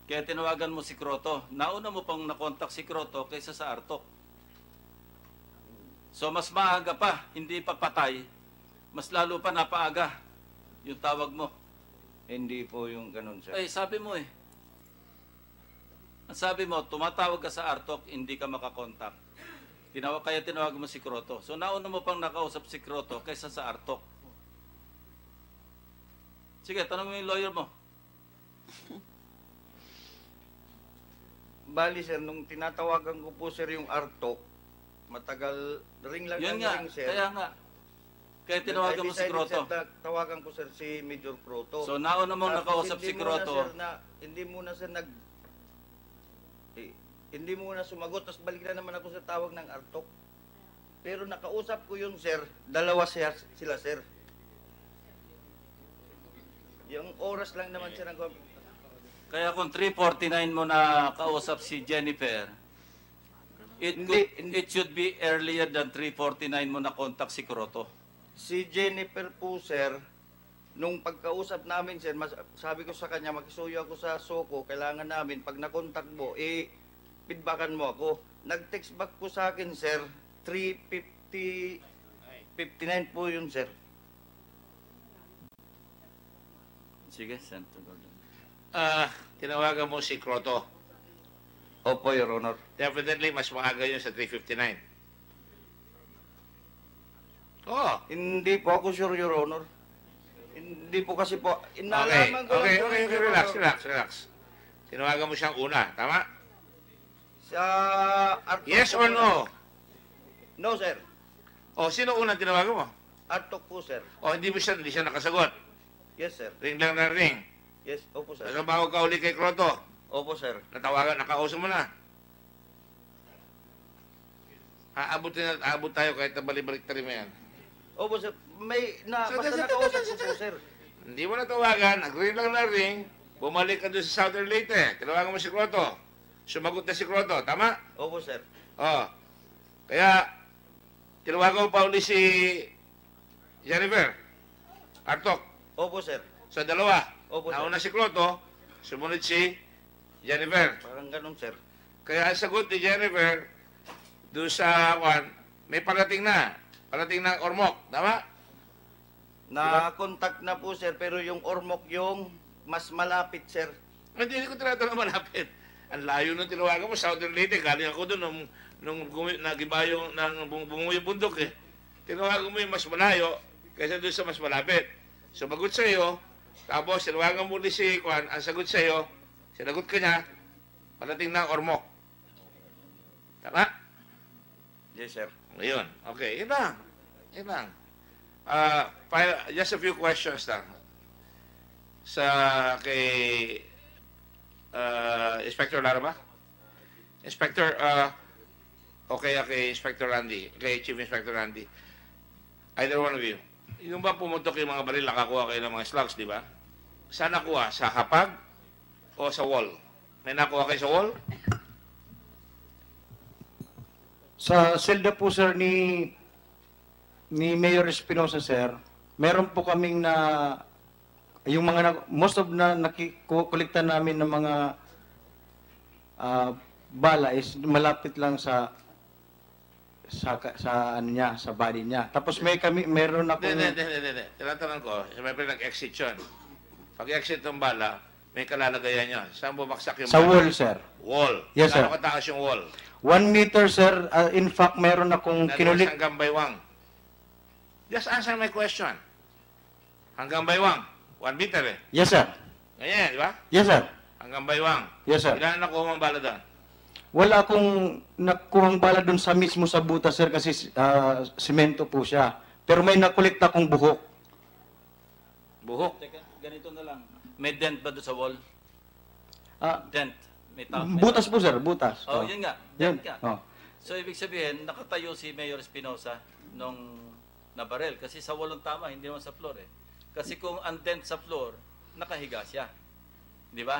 Kaya tinawagan mo si Croto. Nauna mo pang nakontak si Croto kaysa sa Artok. So mas maaga pa, hindi pa patay, mas lalo pa napaaga yung tawag mo. Hindi po yung ganun, sir. Ay, sabi mo eh. Ang sabi mo, tumatawag ka sa Artok, hindi ka makakontak. Kaya tinawag mo si Croto. So nauna mo pang nakausap si Croto kaysa sa Artok. Sige, tanong mo yung lawyer mo. Bali, sir, nung tinatawagan ko po, sir, yung Artok, matagal, ring lang Yun ng nga, ring, sir. kaya nga. Kaya tinawagan mo si I decided, Croto. sir, tawagan ko, sir, si Major Croto. So nauna mong Tapos nakausap si hindi muna, Croto. sir, hindi muna, sir, hindi muna sumagot, tapos balik na naman ako sa tawag ng Artok. Pero nakausap ko yun, sir, dalawa sila, sir. Yung oras lang naman, sir, ang Kaya kung 3:49 mo na kausap si Jennifer, it should be earlier than 3:49 mo na contact si Croto. Si Jennifer po, sir, nung pagkausap namin, sir, sabi ko sa kanya, makisuyo ako sa Soko, kailangan namin, pag nakontak mo, feedbackan mo ako. Nag-text back po sa akin, sir, 3:59 po yun, sir. Sige, Senator Gordon. Tinawagan mo si Croto. Opo, Your Honor. Definitely, mas maaga yun sa 3:59. Oo. Hindi po ako sure, Your Honor. Hindi po kasi po, Okay, inalaman ko okay, lang po, okay, Your relax, Honor. relax, relax. Tinawagan mo siyang una, tama? Sa Artok Yes po, or no? No, sir. O, sino unang tinawagan mo? Artok po, sir. O, hindi siya nakasagot. Yes, sir. Ring lang na ring. Yes, opo, sir. Nagabawag ka uli kay Croto. Opo, sir. Natawagan, nakausap mo na. Aabot tayo kahit na balik-balik tayo mo yan. Opo, sir. Basta Sir, nakausap ko po, sir. Hindi mo natawagan, nag-ring lang na ring, bumalik ka doon sa Southern Leyte. Tinawagan mo si Croto. Sumagot na si Croto, tama? Opo, sir. Oo. Kaya, tinawagan mo pa uli si Jennifer. Artok. Opo, sir. Sa dalawa. Opo, sir. Nauna si Croto, sumunod si Jennifer. Parang ganun, sir. Kaya ang sagot ni Jennifer, doon sa may parating na. Parating na Ormoc, tama? Na-contact na po, sir, pero yung Ormoc yung mas malapit, sir. Hindi ko tinatanong malapit. Ang layo nung tinawagan mo, Southern Leyte. Galing ako doon nung nagiba yung bungo yung bundok eh. Tinawagan mo yung mas malayo kaysa doon sa mas malapit. Sumagot sa iyo, tapos tinawagan mo ulit si Kwan, ang sagot sa iyo, sinagot ka niya, parating na Ormoc. Tama? Yes, sir. Ayun. Okay, yun lang. Yun lang. Just a few questions lang. Kay Inspector Lara ba? Inspector, okay, kay Inspector Randy, kay Chief Inspector Randy. Either one of you. Yung ba pumutok yung mga baril, nakakuha kayo ng mga slugs, di ba? Saan nakuha? Sa hapag o sa wall? May nakuha kayo sa wall? Sa selda po sir ni Mayor Espinosa sir, meron po kaming yung mga most of na nakikolekta namin ng mga bala is malapit lang sa ano niya, sa body niya. Tapos meron ako Hindi. Tinatanong ko, siyempre nag-exit yun. Pag-exit ng bala, may kalalagayan yun. Saan bumaksak yung sa bala? wall sir. Wall. Yes, sir. Saan kataas yung wall? 1 meter sir, in fact meron akong kinulik. Hanggang baywang. Just answer my question. Hanggang baywang. 1 meter eh. Yes sir. Ganyan, di ba? Yes sir. Hanggang baywang. Yes sir. Ilan nakuha mong bala doon? Wala akong nakuhang bala doon sa mismo sa butas sir kasi simento po siya. Pero may nakolekta akong buhok. Buhok? Teka, ganito na lang. May dent ba doon sa wall? Dent. May Butas po sir, butas. Oh, yun nga. Yun. Dent nga. Oh. So, ibig sabihin, nakatayo si Mayor Espinosa nung nabarel. Kasi sa wall ang tama, hindi naman sa floor eh. Kasi kung ang dent sa floor, nakahiga siya. Di ba?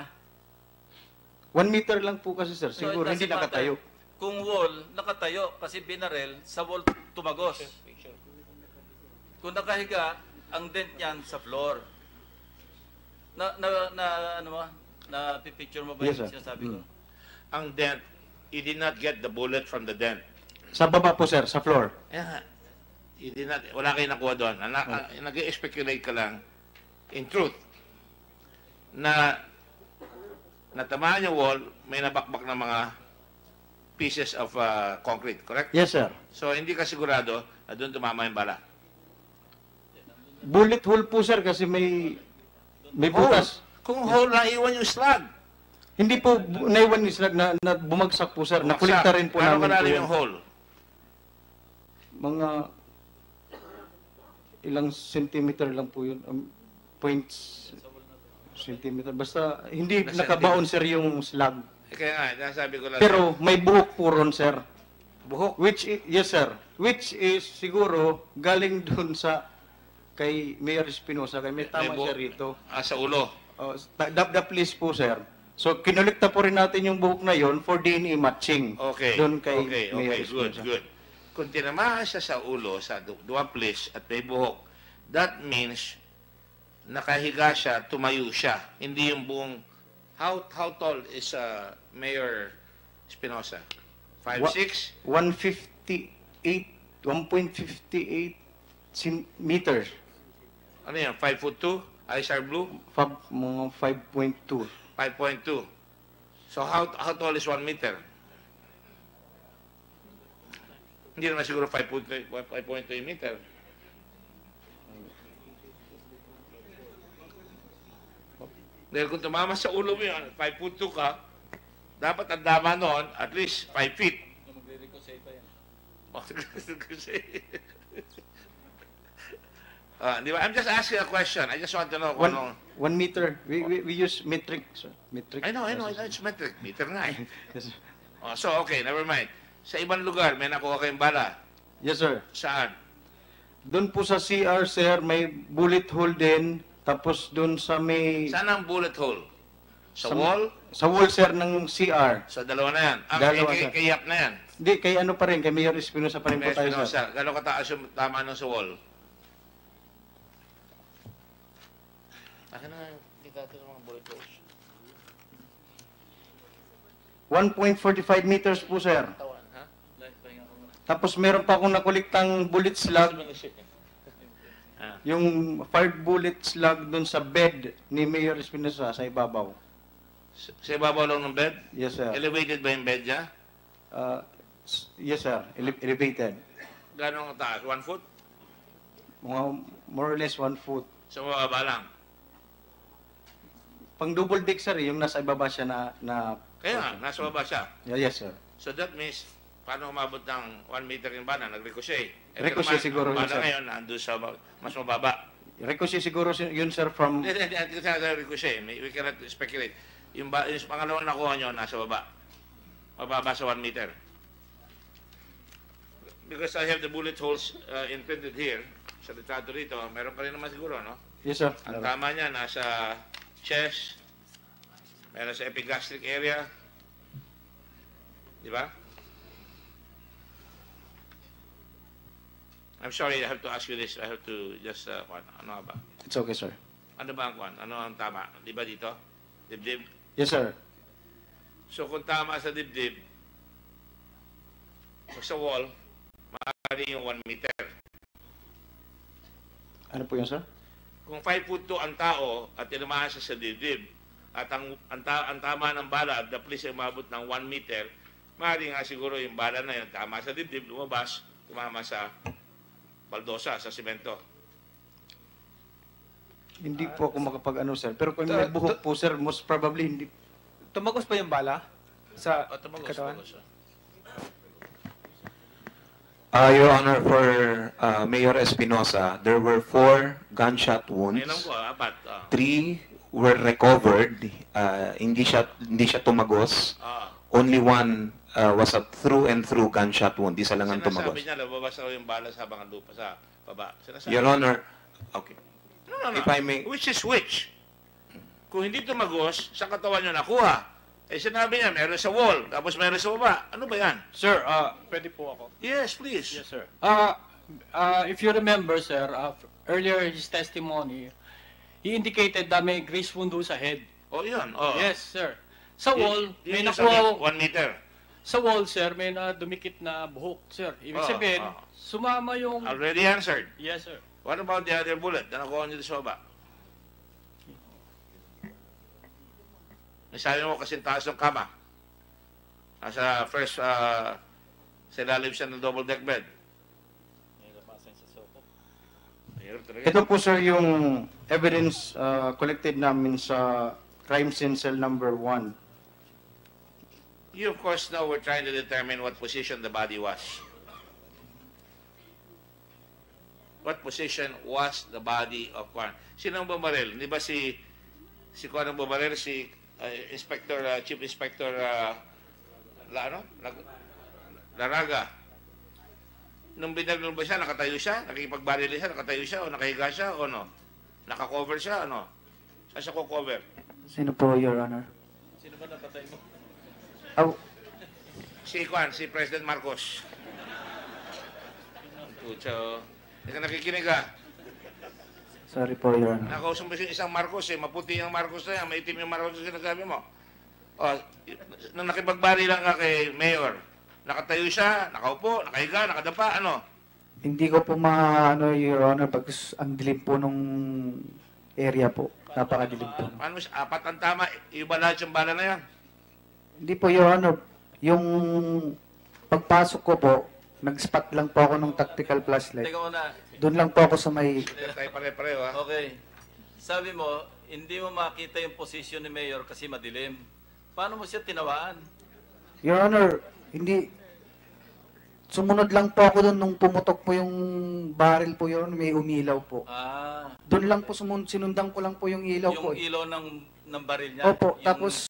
1 meter lang po kasi sir, So, siguro it hindi doesn't matter. nakatayo. Kung wall, nakatayo. Kasi binarel, sa wall tumagos. Kung nakahiga, ang dent niyan sa floor. Ano mo? picture mo ba Yes, yung sir. sinasabi ko? Ang dent, you did not get the bullet from the dent. Sa baba po, sir, sa floor. Yeah. You did not, wala kayo nakuha doon. Nag-speculate ka lang, in truth, na natamaan yung wall, may nabakbak na mga pieces of concrete, correct? Yes, sir. So, hindi ka sigurado na doon tumama yung bala. Bullet hole po, sir, kasi may butas. Kung hole na iwan yung slug. Hindi po naiwan ni slag na bumagsak po, sir. Nakulikta rin po Paano namin po kalalim yan. yung hole? Mga ilang centimeter lang po yun. Points centimeter. Basta hindi Na nakabaon, sir, yung slag. Kaya nga, nasabi ko lang. Pero may buhok po ron, sir. Buhok? Yes, sir. Which is siguro galing dun sa kay Mayor Espinosa. Kay may tama buhok. siya rito. Sa ulo. The police po, sir. So, kinulikta po rin natin yung buhok na yon for DNA matching. Okay. Doon kay Okay, Mayor good, Espinosa. good. Kung tinamaan siya sa ulo, sa duwaplis at may buhok, that means nakahiga siya, tumayo siya. Hindi yung buong... How tall is Mayor Espinosa? 5'6"? 1.58 meters. Ano yan? 5'2"? ISR Blue? Mga 5.2. 5.2. So how tall is 1 meter? Hindi naman siguro 5.2 meter. Dahil kung tumama sa ulo mo yun, 5'2" ka, dapat ang dama noon, at least 5 feet. Magre-recosay pa yan. Di ba? I'm just asking a question. I just want to know kung anong... 1 meter. We use metric, sir. Metric. I know. It's metric. Meter nga eh. Yes, sir. So, okay, never mind. Sa ibang lugar, may nakuha kayong bala. Yes, sir. Saan? Doon po sa CR, sir, may bullet hole din. Tapos doon sa may... Saan ang bullet hole? Sa wall? Sa wall, sir, ng CR. Sa dalawa na yan. Dalawa, sir. Kay Yap na yan. Hindi, kay ano pa rin, kay Mayor Espinosa pa rin po tayo, sir. Espinosa. Gano'ng kataas yung tama nun sa wall? Akin na nga, hindi natin ng mga bullet holes. 1.45 meters po, sir. Tawan, ha? Tapos meron pa akong nakuliktang bullet slug. Yung fired bullet slug doon sa bed ni Mayor Espinosa sa ibabaw. Sa ibabaw lang ng bed? Yes, sir. Elevated ba yung bed niya? Yes, sir. Elevated. Gano'ng kataas? 1 foot? Mga more or less 1 foot. Sa mababa lang? Pang double deck, sir, yung nasa ibaba siya na Kaya nga, nasa baba siya. Yes, sir. So that means, paano umabot ng 1 meter yung bana? Nag-ricochet. Ricochet siguro yun, Bana sir. ngayon, nandun sa mas mababa. Ricochet siguro yun, sir, from... Hindi kasi ricochet. We cannot speculate. Yung pangalawang nakuha nyo, nasa baba. Mababa sa 1 meter. Because I have the bullet holes imprinted here, sa litrato rito, meron pa rin naman siguro, no? Yes, sir. Ang tama niya, nasa chest, meron sa epigastric area. Di ba? I'm sorry, I have to ask you this. I have to just, ano ba? It's okay, sir. Ano ba ang kwan? Ano ang tama? Di ba dito? Dibdib? Yes, sir. So kung tama sa dibdib, sa wall, maaari yung 1 meter. Ano po yun, sir? Kung 5'2" ang tao at tinamaan siya sa dibdib, at ang tama ng bala, the police ay umabot ng 1 meter, maaari nga siguro yung bala na yun, tama sa dibdib, lumabas, tumama sa baldosa, sa simento. Hindi po ako makapag-ano, sir. Pero kung may buhok po, sir, most probably hindi. Tumagos pa yung bala sa katawan? Your Honor, for Mayor Espinosa, there were 4 gunshot wounds. Alam ko, 4. 3 were recovered. Hindi siya tumagos. Only 1 was a through and through gunshot wound. Isa lang ang tumagos. Sinasabi niya, lababas raw yung bala sa habang lupa sa baba. Sinasabi. Your Honor, okay. No. If I may... Which is which? Kung hindi tumagos, sa katawan niyo nakuha. Eh sinabi niya, meron sa wall, tapos meron sa baba. Ano ba yan? Sir, pwede po ako. Yes, please. Yes, sir. If you remember, sir, earlier his testimony, he indicated that may grease wound sa head. O yun, oh. Yes, sir. Sa wall, Yun may yung sabi, nakuha 1 meter. sa wall, sir, may na dumikit na buhok, sir. Ibig sabihin, sumama yung... Already answered. Yes, sir. What about the other bullet na nakuha niyo sa baba? Nasabi mo kasing taas ng kama. Nasa first, sa ilalim siya ng double deck bed. Ito po sir yung evidence collected namin sa crime scene cell number 1. You, of course, know we're trying to determine what position the body was. What position was the body of Kwan? Sino ang bumaril? Hindi ba si Kwan ang bumaril? Si Chief Inspector Laraga. Nung binaril ba siya, nakatayo siya? Nakikipagbaril siya, nakatayo siya? O nakahiga siya? O no? Nakakover siya? Ano? Saan siya ko-cover? Sino po, Your Honor? Sino ba napatay mo? Si Kwan, si President Marcos. Pucho. Hindi ka nakikinig ka. Sorry po, Your Honor. Nakausap mo yung isang Marcos eh. Maputi yung Marcos na yan. Maitim yung Marcos na sinasabi mo. O, nung nakipagbari lang ka kay Mayor, nakatayo siya, nakaupo, nakahiga, nakadapa, ano? Hindi ko po ano, Your Honor, pagkas ang dilim po nung area po. Napakadilim po. Paano mo, apat ang tama, iba lahat yung bala na yan. Hindi po, Your Honor. Yung pagpasok ko po, nag-spot lang po ako ng tactical flashlight. Teka muna. Doon lang po ako sa may... Tayo pare-pareho ha. Okay. Sabi mo, hindi mo makita yung posisyon ni Mayor kasi madilim. Paano mo siya tinawaan? Your Honor, hindi... Sumunod lang po ako doon nung pumutok po yung barrel po, Your Honor, may umilaw po. Ah, Doon lang po, sinundan ko lang po yung ilaw po. yung ilaw ng baril niya. Opo, yung tapos